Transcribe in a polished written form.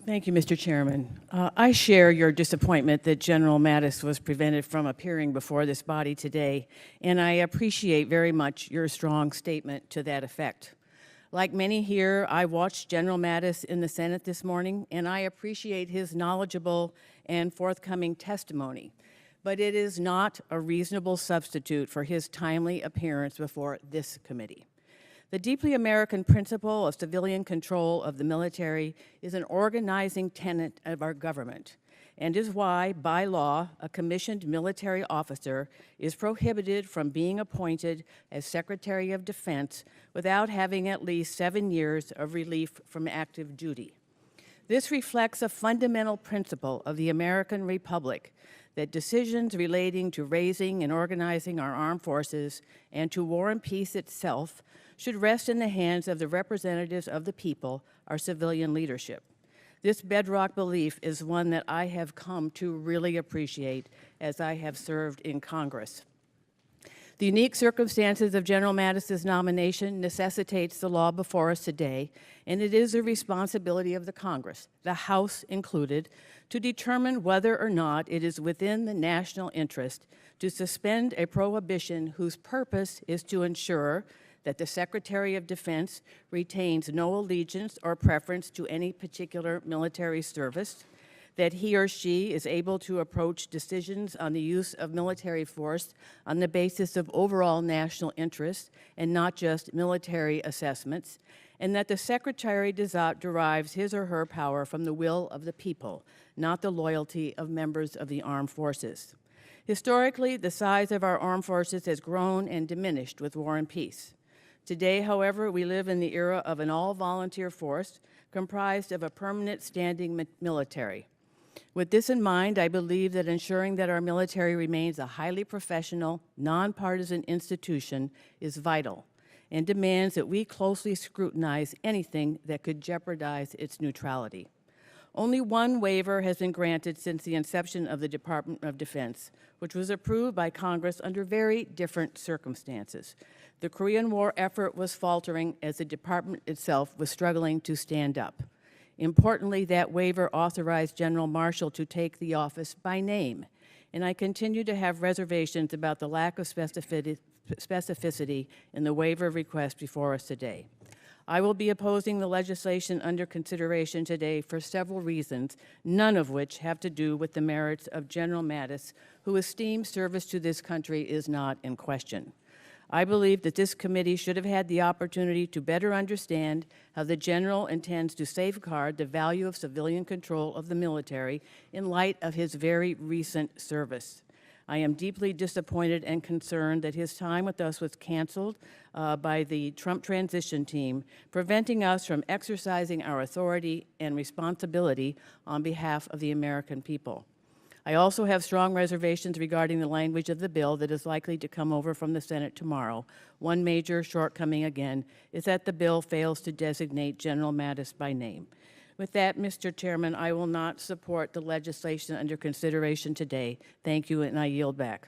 Thank you, Mr. Chairman. I share your disappointment that General Mattis was prevented from appearing before this body today, and I appreciate very much your strong statement to that effect. Like many here, I watched General Mattis in the Senate this morning, and I appreciate his knowledgeable and forthcoming testimony, but it is not a reasonable substitute for his timely appearance before this committee. The deeply American principle of civilian control of the military is an organizing tenet of our government, and is why, by law, a commissioned military officer is prohibited from being appointed as Secretary of Defense without having at least 7 years of relief from active duty. This reflects a fundamental principle of the American Republic that decisions relating to raising and organizing our armed forces and to war and peace itself should rest in the hands of the representatives of the people, our civilian leadership. This bedrock belief is one that I have come to really appreciate as I have served in Congress. The unique circumstances of General Mattis's nomination necessitates the law before us today, and it is the responsibility of the Congress, the House included, to determine whether or not it is within the national interest to suspend a prohibition whose purpose is to ensure that the Secretary of Defense retains no allegiance or preference to any particular military service, that he or she is able to approach decisions on the use of military force on the basis of overall national interest and not just military assessments, and that the Secretary derives his or her power from the will of the people, not the loyalty of members of the armed forces. Historically, the size of our armed forces has grown and diminished with war and peace. Today, however, we live in the era of an all-volunteer force comprised of a permanent standing military. With this in mind, I believe that ensuring that our military remains a highly professional, nonpartisan institution is vital and demands that we closely scrutinize anything that could jeopardize its neutrality. Only one waiver has been granted since the inception of the Department of Defense, which was approved by Congress under very different circumstances. The Korean War effort was faltering as the department itself was struggling to stand up. Importantly, that waiver authorized General Marshall to take the office by name, and I continue to have reservations about the lack of specificity in the waiver request before us today. I will be opposing the legislation under consideration today for several reasons, none of which have to do with the merits of General Mattis, whose esteemed service to this country is not in question. I believe that this committee should have had the opportunity to better understand how the General intends to safeguard the value of civilian control of the military in light of his very recent service. I am deeply disappointed and concerned that his time with us was canceled by the Trump transition team, preventing us from exercising our authority and responsibility on behalf of the American people. I also have strong reservations regarding the language of the bill that is likely to come over from the Senate tomorrow. One major shortcoming, again, is that the bill fails to designate General Mattis by name. With that, Mr. Chairman, I will not support the legislation under consideration today. Thank you, and I yield back.